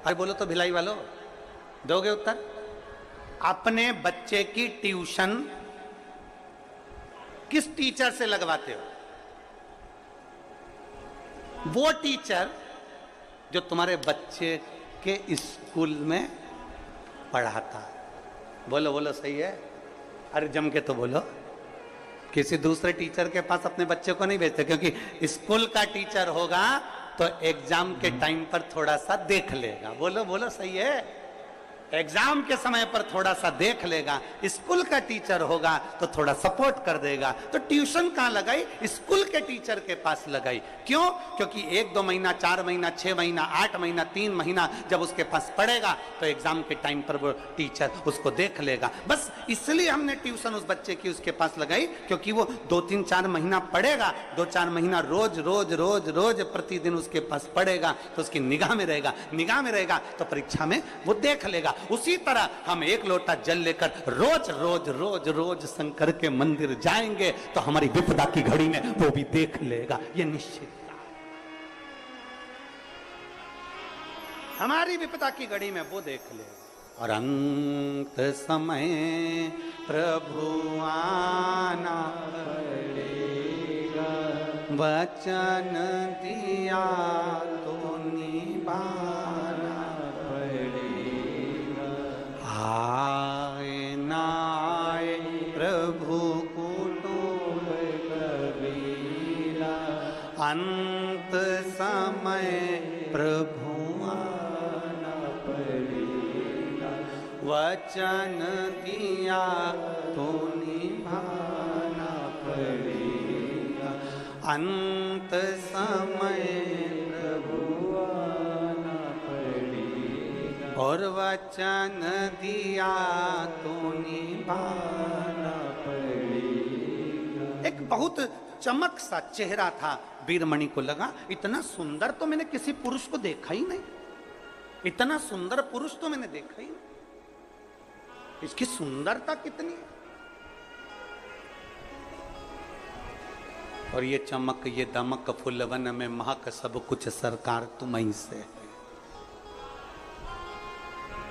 अरे बोलो तो भिलाई वालों, दोगे उत्तर? अपने बच्चे की ट्यूशन किस टीचर से लगवाते हो? वो टीचर जो तुम्हारे बच्चे के स्कूल में पढ़ाता है। बोलो बोलो, सही है? अरे जम के तो बोलो। किसी दूसरे टीचर के पास अपने बच्चे को नहीं भेजते, क्योंकि स्कूल का टीचर होगा तो एग्जाम के टाइम पर थोड़ा सा देख लेगा। बोलो बोलो, सही है? एग्जाम के समय पर थोड़ा सा देख लेगा। स्कूल का टीचर होगा तो थोड़ा सपोर्ट कर देगा। तो ट्यूशन कहां लगाई? स्कूल के टीचर के पास लगाई। क्यों? क्योंकि 1-2 महीना, 4 महीना, 6 महीना, 8 महीना, 3 महीना जब उसके पास पढ़ेगा तो एग्जाम के टाइम पर वो टीचर उसको देख लेगा। बस इसलिए हमने ट्यूशन उस बच्चे की उसके पास लगाई, क्योंकि वो 2-3-4 महीना पढ़ेगा, 2-4 महीना रोज रोज रोज रोज प्रतिदिन उसके पास पढ़ेगा तो उसकी निगाह में रहेगा। निगाह में रहेगा तो परीक्षा में वो देख लेगा। उसी तरह हम 1 लोटा जल लेकर रोज रोज रोज रोज शंकर के मंदिर जाएंगे तो हमारी विपदा की घड़ी में वो भी देख लेगा। ये निश्चित, हमारी विपदा की घड़ी में वो देख लेगा। और अंत समय प्रभु आना पड़ेगा, वचन दिया तो निभाना। आए ना आए प्रभु कुटुंब कबीरा, अंत समय प्रभु आना पड़ेगा, वचन दिया तो निभाना पड़ेगा। अंत समय प्रभु आना पड़ेगा, और वचन दिया तो निभाना पड़ेगा। एक बहुत चमक सा चेहरा था वीरमणि को। लगा इतना सुंदर तो मैंने किसी पुरुष को देखा ही नहीं, इतना सुंदर पुरुष तो मैंने देखा ही नहीं। इसकी सुंदरता कितनी है, और ये चमक ये दमक फुलवन में महक सब कुछ सरकार तुम्हीं से है।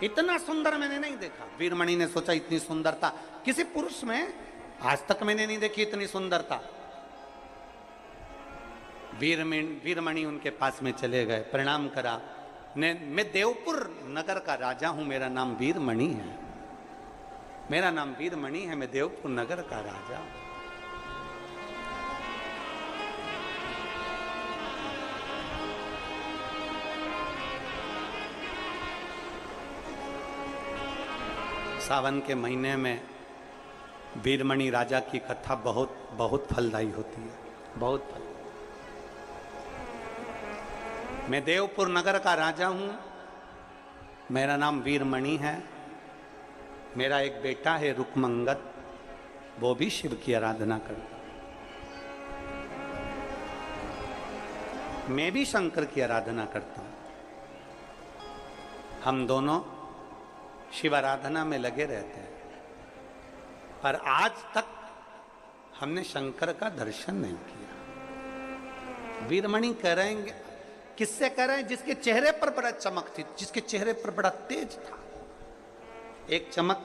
इतना सुंदर मैंने नहीं देखा। वीरमणि ने सोचा इतनी सुंदरता किसी पुरुष में आज तक मैंने नहीं देखी, इतनी सुंदरता। वीरमणि उनके पास में चले गए, प्रणाम करा। मैं देवपुर नगर का राजा हूं, मेरा नाम वीरमणि है, मेरा नाम वीरमणि है, मैं देवपुर नगर का राजा हूं। सावन के महीने में वीरमणि राजा की कथा बहुत बहुत फलदायी होती है, बहुत फल। मैं देवपुर नगर का राजा हूं, मेरा नाम वीरमणि है, मेरा एक बेटा है रुक्मंगद, वो भी शिव की आराधना करता, मैं भी शंकर की आराधना करता हूं। हम दोनों शिव आराधना में लगे रहते हैं, पर आज तक हमने शंकर का दर्शन नहीं किया। वीरमणि कह रहे हैं, किससे कह रहे हैं? जिसके चेहरे पर बड़ा चमक थी, जिसके चेहरे पर बड़ा तेज था। एक चमक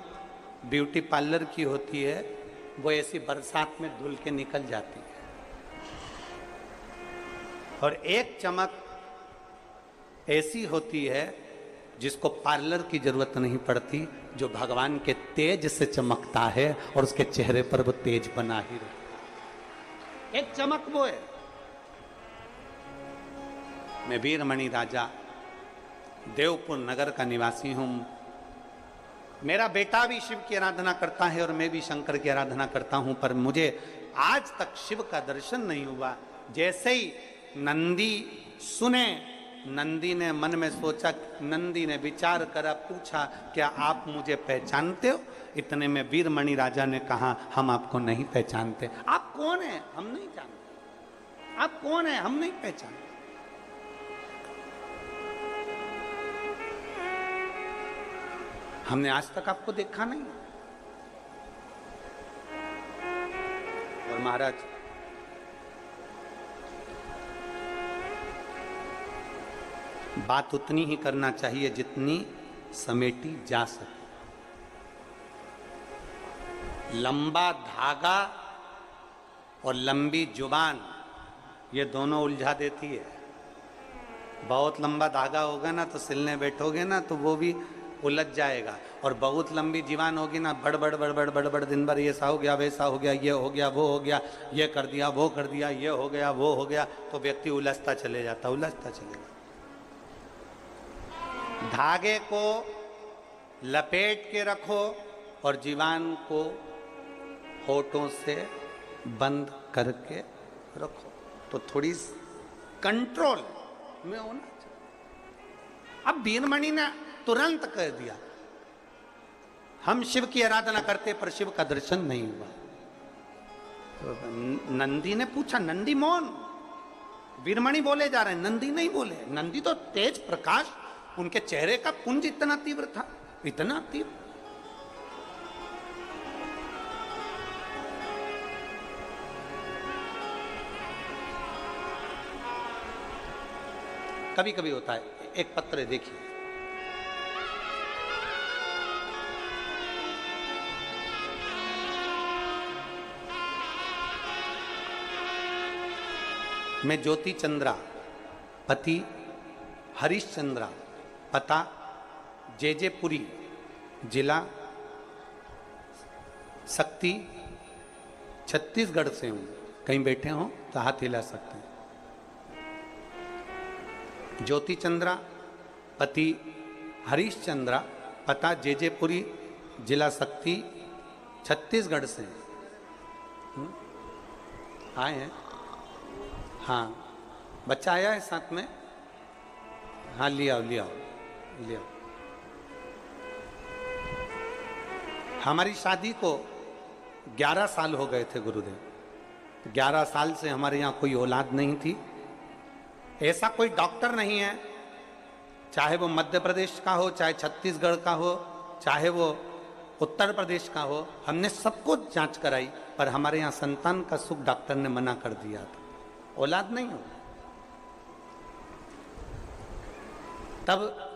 ब्यूटी पार्लर की होती है, वो ऐसी बरसात में धुल के निकल जाती है, और एक चमक ऐसी होती है जिसको पार्लर की जरूरत नहीं पड़ती, जो भगवान के तेज से चमकता है और उसके चेहरे पर वो तेज बना ही रहता। एक चमक वो है। मैं वीरमणि राजा देवपुर नगर का निवासी हूं। मेरा बेटा भी शिव की आराधना करता है और मैं भी शंकर की आराधना करता हूं, पर मुझे आज तक शिव का दर्शन नहीं हुआ। जैसे ही नंदी सुने, नंदी ने मन में सोचा, नंदी ने विचार करा, पूछा क्या आप मुझे पहचानते हो? इतने में वीरमणि राजा ने कहा हम आपको नहीं पहचानते। आप कौन हैं? हम नहीं जानते। आप कौन हैं? हम नहीं पहचानते। हमने आज तक आपको देखा नहीं। और महाराज बात उतनी ही करना चाहिए जितनी समेटी जा सके। लंबा धागा और लंबी जुबान ये दोनों उलझा देती है। बहुत लंबा धागा होगा ना तो सिलने बैठोगे ना तो वो भी उलझ जाएगा, और बहुत लंबी जीवान होगी ना बड़बड़ बड़बड़ बड़बड़ दिन भर, ये ऐसा हो गया वैसा हो गया, ये हो गया वो हो गया, ये कर दिया वो कर दिया, ये हो गया वो हो गया, तो व्यक्ति उलझता चले जाता उलझता चलेगा। धागे को लपेट के रखो और जीवान को होठों से बंद करके रखो, तो थोड़ी कंट्रोल में होना चाहिए। अब वीरमणि ने तुरंत कह दिया, हम शिव की आराधना करते पर शिव का दर्शन नहीं हुआ। तो नंदी ने पूछा, नंदी मौन, वीरमणि बोले जा रहे हैं, नंदी नहीं बोले। नंदी तो तेज प्रकाश, उनके चेहरे का पुंज इतना तीव्र था, इतना तीव्र। कभी कभी होता है, एक पत्र देखिए, मैं ज्योति चंद्रा, पति हरीश चंद्रा, पता जेजेपुरी, जिला शक्ति, छत्तीसगढ़ से हूं। कहीं बैठे हो तो हाथ हिला सकते हैं। ज्योति चंद्रा, पति हरीश चंद्रा, पता जेजेपुरी, जिला शक्ति, छत्तीसगढ़ से आए हैं। हाँ, बच्चा आया है साथ में? हाँ, लिया लिया लिया। हमारी शादी को 11 साल हो गए थे गुरुदेव। 11 साल से हमारे यहाँ कोई औलाद नहीं थी। ऐसा कोई डॉक्टर नहीं है, चाहे वो मध्य प्रदेश का हो, चाहे छत्तीसगढ़ का हो, चाहे वो उत्तर प्रदेश का हो, हमने सबको जांच कराई, पर हमारे यहाँ संतान का सुख डॉक्टर ने मना कर दिया था, औलाद नहीं हो। तब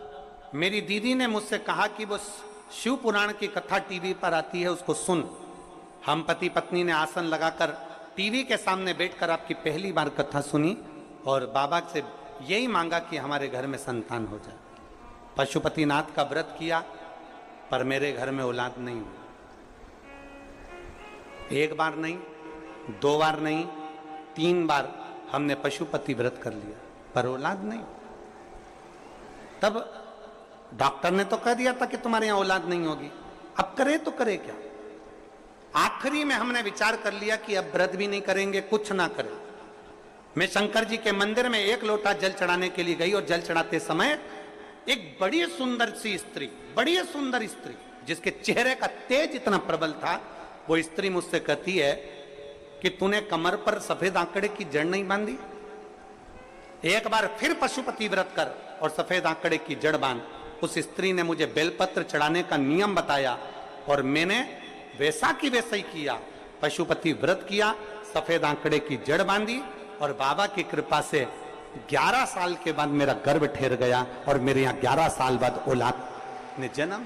मेरी दीदी ने मुझसे कहा कि वो शिव पुराण की कथा टीवी पर आती है, उसको सुन। हम पति पत्नी ने आसन लगाकर टीवी के सामने बैठकर आपकी पहली बार कथा सुनी और बाबा से यही मांगा कि हमारे घर में संतान हो जाए। पशुपतिनाथ का व्रत किया, पर मेरे घर में औलाद नहीं हुई। एक बार नहीं, 2 बार नहीं, 3 बार हमने पशुपति व्रत कर लिया, पर औलाद नहीं। तब डॉक्टर ने तो कह दिया था कि तुम्हारे यहां औलाद नहीं होगी, अब करे तो करे क्या। आखिरी में हमने विचार कर लिया कि अब व्रत भी नहीं करेंगे, कुछ ना करें। मैं शंकर जी के मंदिर में 1 लोटा जल चढ़ाने के लिए गई और जल चढ़ाते समय एक बड़ी सुंदर सी स्त्री, बड़ी सुंदर स्त्री, जिसके चेहरे का तेज इतना प्रबल था, वो स्त्री मुझसे कहती है कि तूने कमर पर सफेद आंकड़े की जड़ नहीं बांधी, एक बार फिर पशुपति व्रत कर और सफेद आंकड़े की जड़ बांध। उस स्त्री ने मुझे बेलपत्र चढ़ाने का नियम बताया और मैंने वैसा की वैसा ही किया। पशुपति व्रत किया, सफेद आंकड़े की जड़ बांधी और बाबा की कृपा से 11 साल के बाद मेरा गर्भ ठहर गया और मेरे यहाँ 11 साल बाद औलाद ने जन्म।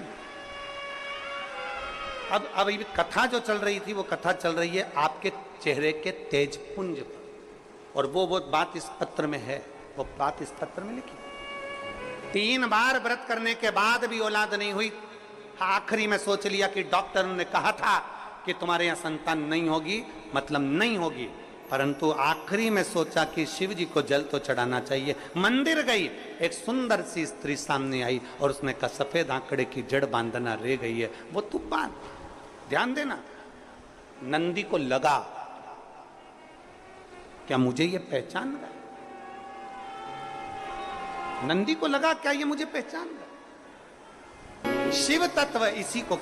अब ये कथा जो चल रही थी, वो कथा चल रही है आपके चेहरे के तेज पुंज पर, और वो बात इस पत्र में है, वो बात इस पत्र में लिखी। 3 बार व्रत करने के बाद भी औलाद नहीं हुई। आखिरी में सोच लिया कि डॉक्टर ने कहा था कि तुम्हारे यहाँ संतान नहीं होगी, मतलब नहीं होगी, परंतु आखिरी में सोचा कि शिव जी को जल तो चढ़ाना चाहिए। मंदिर गई, एक सुंदर सी स्त्री सामने आई और उसने कहा सफेद आंकड़े की जड़ बांधना रह गई है, वो तू बांध। ध्यान देना, नंदी को लगा क्या मुझे ये पहचान रहा, नंदी को लगा क्या ये मुझे पहचान रहा। शिव तत्व इसी को